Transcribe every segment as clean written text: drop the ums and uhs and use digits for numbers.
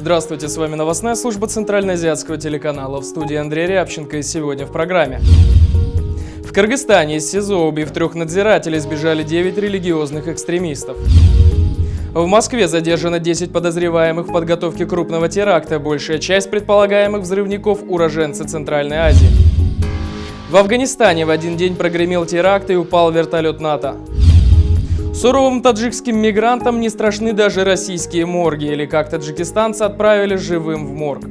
Здравствуйте, с вами новостная служба Центральноазиатского телеканала. В студии Андрей Рябченко, и сегодня в программе. В Кыргызстане из СИЗО, убив 3 надзирателей, сбежали 9 религиозных экстремистов. В Москве задержано 10 подозреваемых в подготовке крупного теракта, большая часть предполагаемых взрывников – уроженцы Центральной Азии. В Афганистане в один день прогремел теракт и упал вертолет НАТО. Суровым таджикским мигрантам не страшны даже российские морги, или как таджикистанцы отправили живым в морг.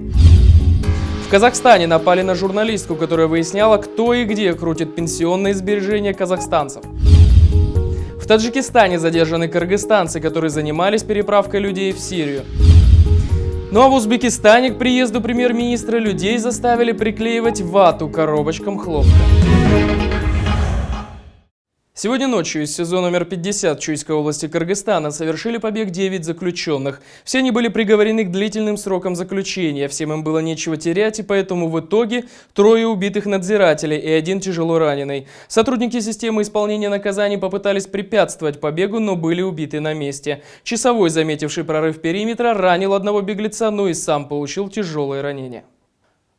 В Казахстане напали на журналистку, которая выясняла, кто и где крутит пенсионные сбережения казахстанцев. В Таджикистане задержаны кыргызстанцы, которые занимались переправкой людей в Сирию. Ну а в Узбекистане к приезду премьер-министра людей заставили приклеивать вату коробочкам хлопка. Сегодня ночью из СИЗО номер 50 Чуйской области Кыргызстана совершили побег 9 заключенных. Все они были приговорены к длительным срокам заключения. Всем им было нечего терять, и поэтому в итоге 3 убитых надзирателей и 1 тяжело раненый. Сотрудники системы исполнения наказаний попытались препятствовать побегу, но были убиты на месте. Часовой, заметивший прорыв периметра, ранил одного беглеца, но и сам получил тяжелое ранение.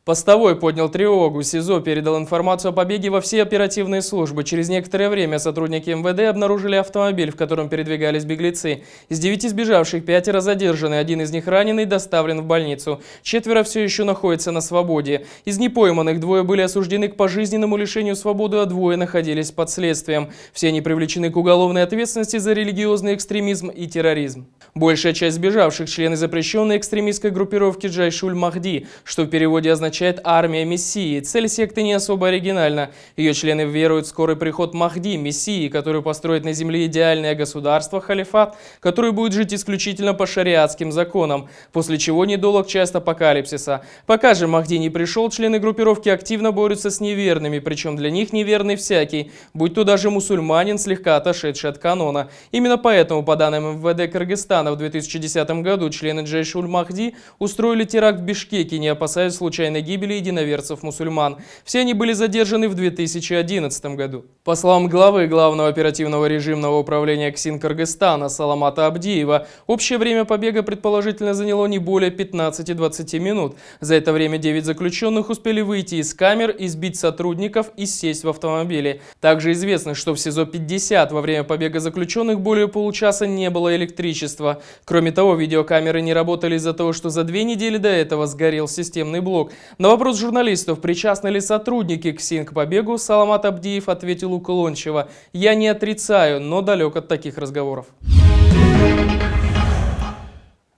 Постовой поднял тревогу. СИЗО передал информацию о побеге во все оперативные службы. Через некоторое время сотрудники МВД обнаружили автомобиль, в котором передвигались беглецы. Из 9 сбежавших 5 задержаны, 1 из них раненый, доставлен в больницу. 4 все еще находятся на свободе. Из непойманных 2 были осуждены к пожизненному лишению свободы, а 2 находились под следствием. Все они привлечены к уголовной ответственности за религиозный экстремизм и терроризм. Большая часть сбежавших – члены запрещенной экстремистской группировки Джайш-уль-Махди, что в переводе означает «армия Мессии». Цель секты не особо оригинальна. Ее члены веруют в скорый приход Махди, Мессии, который построит на земле идеальное государство, халифат, который будет жить исключительно по шариатским законам, после чего недолг час апокалипсиса. Пока же Махди не пришел, члены группировки активно борются с неверными, причем для них неверный всякий, будь то даже мусульманин, слегка отошедший от канона. Именно поэтому, по данным МВД Кыргызстана, в 2010 году члены Джайш-уль-Махди устроили теракт в Бишкеке, не опасаясь случайной гибели единоверцев-мусульман. Все они были задержаны в 2011 году. По словам главы Главного оперативного режимного управления КСИН Кыргызстана Саламата Абдиева, общее время побега предположительно заняло не более 15-20 минут. За это время 9 заключенных успели выйти из камер, избить сотрудников и сесть в автомобиле. Также известно, что в СИЗО 50 во время побега заключенных более получаса не было электричества. Кроме того, видеокамеры не работали из-за того, что за 2 недели до этого сгорел системный блок. На вопрос журналистов, причастны ли сотрудники КСИН к побегу, Саламат Абдиев ответил уклончиво: «Я не отрицаю, но далек от таких разговоров».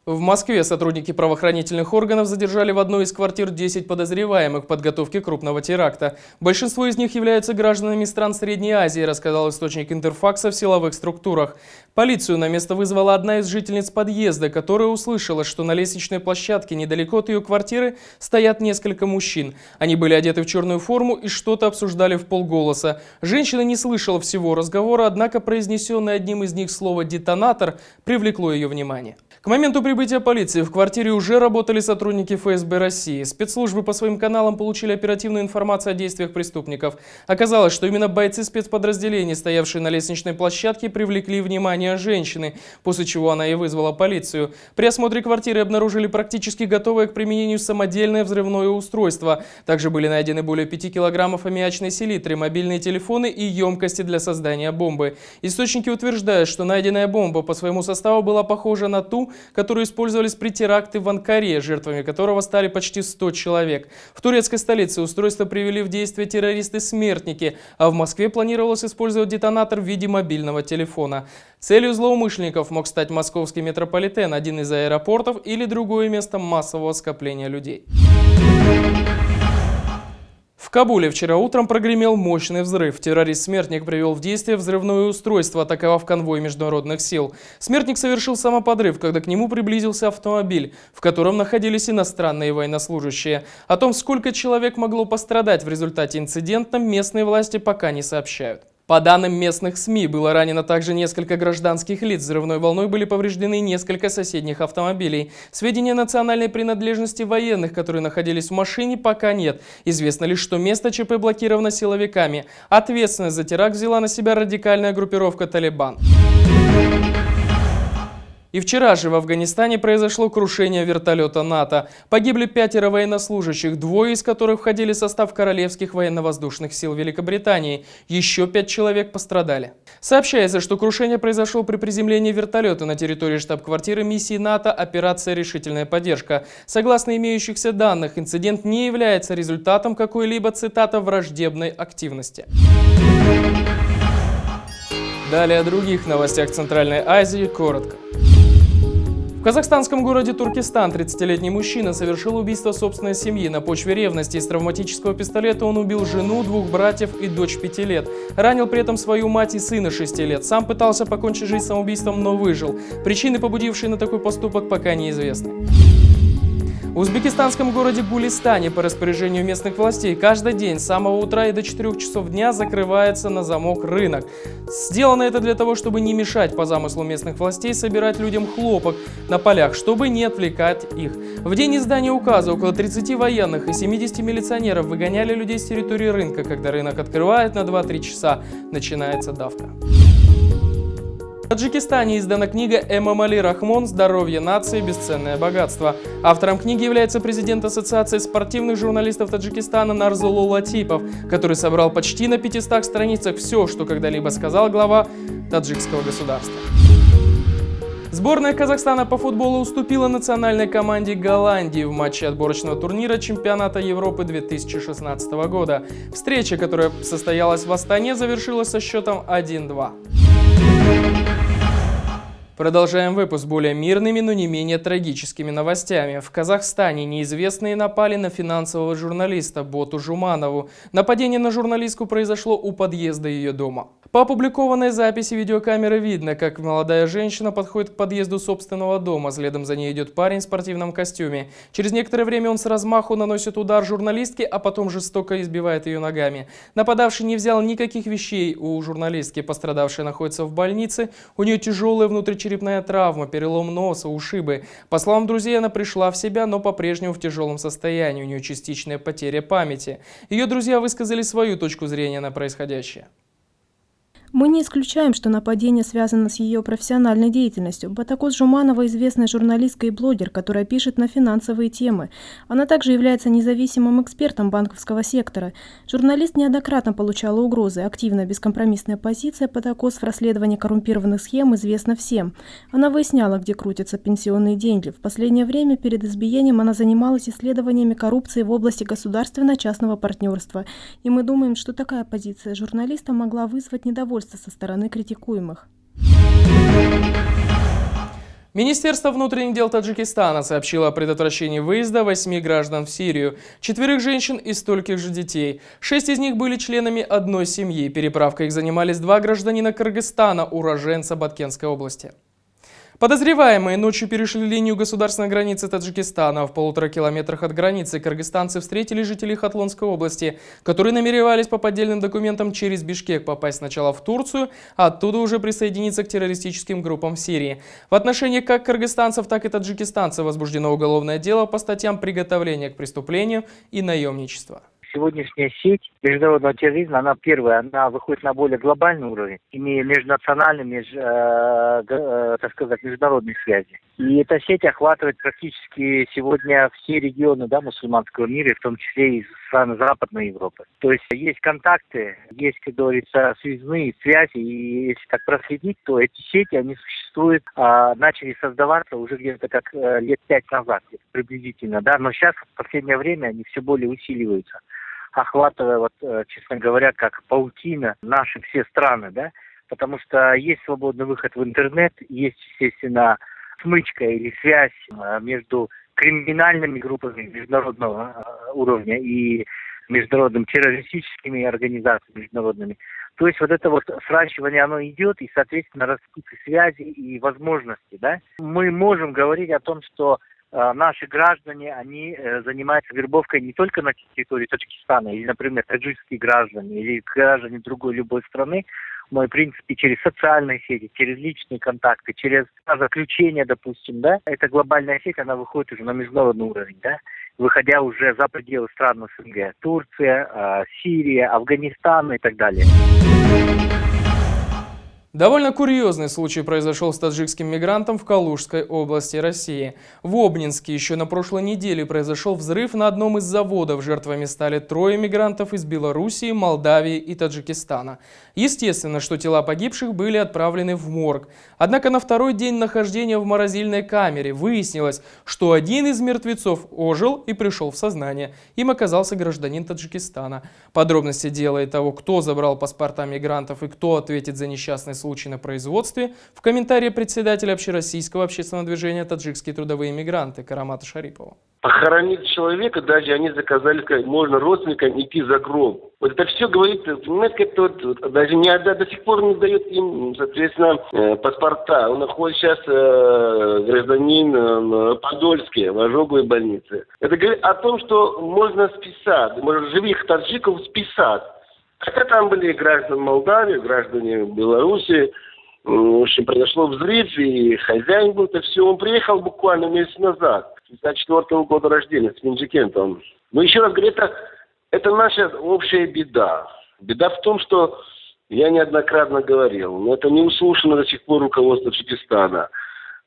В Москве сотрудники правоохранительных органов задержали в одной из квартир 10 подозреваемых в подготовке крупного теракта. Большинство из них являются гражданами стран Средней Азии, рассказал источник Интерфакса в силовых структурах. Полицию на место вызвала одна из жительниц подъезда, которая услышала, что на лестничной площадке недалеко от ее квартиры стоят несколько мужчин. Они были одеты в черную форму и что-то обсуждали вполголоса. Женщина не слышала всего разговора, однако произнесенное одним из них слово «детонатор» привлекло ее внимание. К моменту прибытия полиции в квартире уже работали сотрудники ФСБ России. Спецслужбы по своим каналам получили оперативную информацию о действиях преступников. Оказалось, что именно бойцы спецподразделений, стоявшие на лестничной площадке, привлекли внимание женщины, после чего она и вызвала полицию. При осмотре квартиры обнаружили практически готовое к применению самодельное взрывное устройство. Также были найдены более 5 килограммов аммиачной селитры, мобильные телефоны и емкости для создания бомбы. Источники утверждают, что найденная бомба по своему составу была похожа на ту, которые использовались при теракте в Анкаре, жертвами которого стали почти 100 человек. В турецкой столице устройство привели в действие террористы-смертники, а в Москве планировалось использовать детонатор в виде мобильного телефона. Целью злоумышленников мог стать московский метрополитен, один из аэропортов или другое место массового скопления людей. В Кабуле вчера утром прогремел мощный взрыв. Террорист-смертник привел в действие взрывное устройство, атаковав конвой международных сил. Смертник совершил самоподрыв, когда к нему приблизился автомобиль, в котором находились иностранные военнослужащие. О том, сколько человек могло пострадать в результате инцидента, местные власти пока не сообщают. По данным местных СМИ, было ранено также несколько гражданских лиц. Взрывной волной были повреждены несколько соседних автомобилей. Сведения о национальной принадлежности военных, которые находились в машине, пока нет. Известно лишь, что место ЧП блокировано силовиками. Ответственность за теракт взяла на себя радикальная группировка «Талибан». И вчера же в Афганистане произошло крушение вертолета НАТО. Погибли 5 военнослужащих, 2 из которых входили в состав Королевских военно-воздушных сил Великобритании. Еще 5 человек пострадали. Сообщается, что крушение произошло при приземлении вертолета на территории штаб-квартиры миссии НАТО «Операция «Решительная поддержка». Согласно имеющихся данных, инцидент не является результатом какой-либо, цитата, враждебной активности. Далее о других новостях Центральной Азии коротко. В казахстанском городе Туркестан 30-летний мужчина совершил убийство собственной семьи на почве ревности. Из травматического пистолета он убил жену, 2 братьев и дочь 5 лет. Ранил при этом свою мать и сына 6 лет. Сам пытался покончить жизнь самоубийством, но выжил. Причины, побудившие на такой поступок, пока неизвестны. В узбекистанском городе Гулистане по распоряжению местных властей каждый день с самого утра и до 4 часов дня закрывается на замок рынок. Сделано это для того, чтобы не мешать по замыслу местных властей собирать людям хлопок на полях, чтобы не отвлекать их. В день издания указа около 30 военных и 70 милиционеров выгоняли людей с территории рынка. Когда рынок открывает на 2-3 часа, начинается давка. В Таджикистане издана книга Эмомали Рахмон «Здоровье нации. Бесценное богатство». Автором книги является президент Ассоциации спортивных журналистов Таджикистана Нарзулу Латипов, который собрал почти на 500 страницах все, что когда-либо сказал глава таджикского государства. Сборная Казахстана по футболу уступила национальной команде Голландии в матче отборочного турнира чемпионата Европы 2016 года. Встреча, которая состоялась в Астане, завершилась со счетом 1-2. Продолжаем выпуск более мирными, но не менее трагическими новостями. В Казахстане неизвестные напали на финансового журналиста Боту Жуманову. Нападение на журналистку произошло у подъезда ее дома. По опубликованной записи видеокамеры видно, как молодая женщина подходит к подъезду собственного дома. Следом за ней идет парень в спортивном костюме. Через некоторое время он с размаху наносит удар журналистке, а потом жестоко избивает ее ногами. Нападавший не взял никаких вещей у журналистки. Пострадавшая находится в больнице. У нее тяжелая внутричерепная травма, перелом носа, ушибы. По словам друзей, она пришла в себя, но по-прежнему в тяжелом состоянии. У нее частичная потеря памяти. Ее друзья высказали свою точку зрения на происходящее. Мы не исключаем, что нападение связано с ее профессиональной деятельностью. Батакос Жуманова – известная журналистка и блогер, которая пишет на финансовые темы. Она также является независимым экспертом банковского сектора. Журналист неоднократно получала угрозы. Активная бескомпромиссная позиция Батакос в расследовании коррумпированных схем известна всем. Она выясняла, где крутятся пенсионные деньги. В последнее время перед избиением она занималась исследованиями коррупции в области государственно-частного партнерства. И мы думаем, что такая позиция журналиста могла вызвать недовольство со стороны критикуемых. Министерство внутренних дел Таджикистана сообщило о предотвращении выезда 8 граждан в Сирию, 4 женщин и стольких же детей. 6 из них были членами одной семьи. Переправкой их занимались 2 гражданина Кыргызстана, уроженца Баткенской области. Подозреваемые ночью перешли линию государственной границы Таджикистана. В 1,5 километрах от границы кыргызстанцы встретили жителей Хатлонской области, которые намеревались по поддельным документам через Бишкек попасть сначала в Турцию, а оттуда уже присоединиться к террористическим группам в Сирии. В отношении как кыргызстанцев, так и таджикистанцев возбуждено уголовное дело по статьям приготовления к преступлению и наемничества. Сегодняшняя сеть международного терроризма, она первая, она выходит на более глобальный уровень, имея межнациональные, так сказать, международные связи. И эта сеть охватывает практически сегодня все регионы, да, мусульманского мира, в том числе и страны Западной Европы. То есть контакты, есть, как говорится, связные связи, и если так проследить, то эти сети, они существуют, начали создаваться уже где-то как лет 5 назад, приблизительно, да, но сейчас в последнее время они все более усиливаются, охватывая, вот, честно говоря, как паутина наши все страны, да, потому что есть свободный выход в интернет, есть, естественно, смычка или связь между криминальными группами международного уровня и международными террористическими организациями международными. То есть вот это вот сращивание, оно идет, и, соответственно, растут и связи, и возможности, да. Мы можем говорить о том, что наши граждане, они занимаются вербовкой не только на территории Таджикистана, или, например, таджикские граждане, или граждане другой любой страны, но и, в принципе, через социальные сети, через личные контакты, через заключение, допустим, да, эта глобальная сеть, она выходит уже на международный уровень, да, выходя уже за пределы стран СНГ, Турция, Сирия, Афганистан и так далее. Довольно курьезный случай произошел с таджикским мигрантом в Калужской области России. В Обнинске еще на прошлой неделе произошел взрыв на одном из заводов. Жертвами стали 3 мигрантов из Белоруссии, Молдавии и Таджикистана. Естественно, что тела погибших были отправлены в морг. Однако на второй день нахождения в морозильной камере выяснилось, что один из мертвецов ожил и пришел в сознание. Им оказался гражданин Таджикистана. Подробности дела и того, кто забрал паспорта мигрантов и кто ответит за несчастный случай на производстве, в комментарии председателя общероссийского общественного движения «Таджикские трудовые мигранты» Карамата Шарипова. Похоронить человека, даже они заказали, сказать, можно родственникам идти за гроб. Вот это все говорит, понимаете, как-то вот, даже не отдать, до сих пор не дает им, соответственно, паспорта. Он находится сейчас гражданин Подольский в ожоговой больнице. Это говорит о том, что можно списать, можно живых таджиков списать. Хотя там были граждане Молдавии, граждане Беларуси. В общем, произошло взрыв, и хозяин был, это все. Он приехал буквально месяц назад, 1954 года рождения, с Минджикентом. Но еще раз говорю, это наша общая беда. Беда в том, что я неоднократно говорил, но это не услышано до сих пор руководство Таджикистана.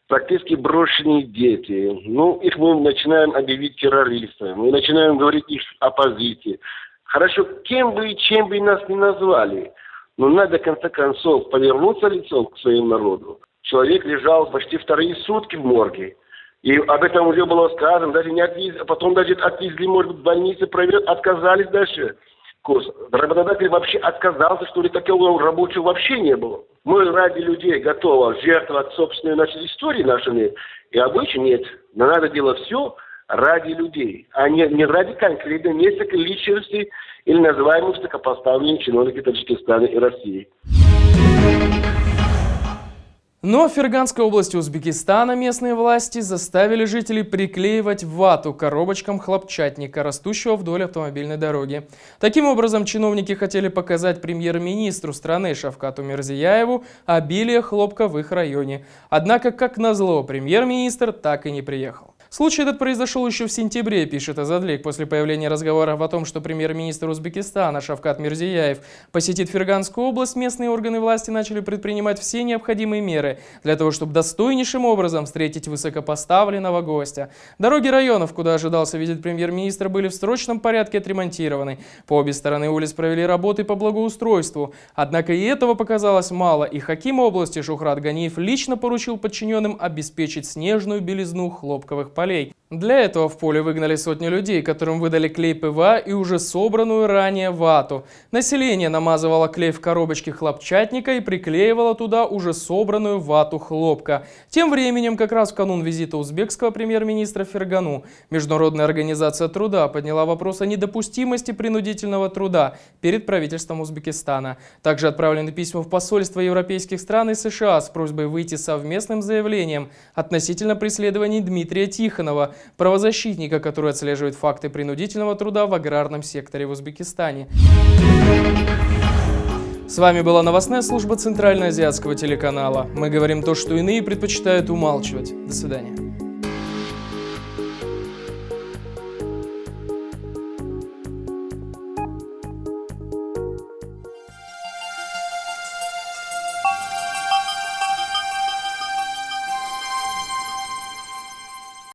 Практически брошенные дети. Ну, их мы начинаем объявить террористами, мы начинаем говорить их оппозиции. Хорошо, кем бы и чем бы нас ни назвали, но надо, в конце концов, повернуться лицом к своему народу. Человек лежал почти 2 сутки в морге. И об этом уже было сказано, даже не отвезли, а потом даже отвезли, может быть, в больницу, проверили, отказались дальше. Работодатель вообще отказался, что ли, такого рабочего вообще не было. Мы ради людей готовы жертвовать собственной нашей истории нашими, и обычно нет. Но надо делать все ради людей, а не ради конкретно нескольких личностей или называемых высокопоставленных чиновников Таджикистана и России. Но в Ферганской области Узбекистана местные власти заставили жителей приклеивать вату к коробочкам хлопчатника, растущего вдоль автомобильной дороги. Таким образом, чиновники хотели показать премьер-министру страны Шавкату Мирзияеву обилие хлопка в их районе. Однако, как назло, премьер-министр так и не приехал. Случай этот произошел еще в сентябре, пишет Азадлик, после появления разговоров о том, что премьер-министр Узбекистана Шавкат Мирзияев посетит Ферганскую область. Местные органы власти начали предпринимать все необходимые меры для того, чтобы достойнейшим образом встретить высокопоставленного гостя. Дороги районов, куда ожидался визит премьер-министра, были в срочном порядке отремонтированы. По обе стороны улиц провели работы по благоустройству. Однако и этого показалось мало, и хаким области Шухрат Ганиев лично поручил подчиненным обеспечить снежную белизну хлопковых полей. Для этого в поле выгнали сотни людей, которым выдали клей ПВА и уже собранную ранее вату. Население намазывало клей в коробочки хлопчатника и приклеивало туда уже собранную вату хлопка. Тем временем, как раз в канун визита узбекского премьер-министра в Фергану, Международная организация труда подняла вопрос о недопустимости принудительного труда перед правительством Узбекистана. Также отправлены письма в посольство европейских стран и США с просьбой выйти совместным заявлением относительно преследований Дмитрия Тихонова, правозащитника, который отслеживает факты принудительного труда в аграрном секторе в Узбекистане. С вами была новостная служба Центральноазиатского телеканала. Мы говорим то, что иные предпочитают умалчивать. До свидания.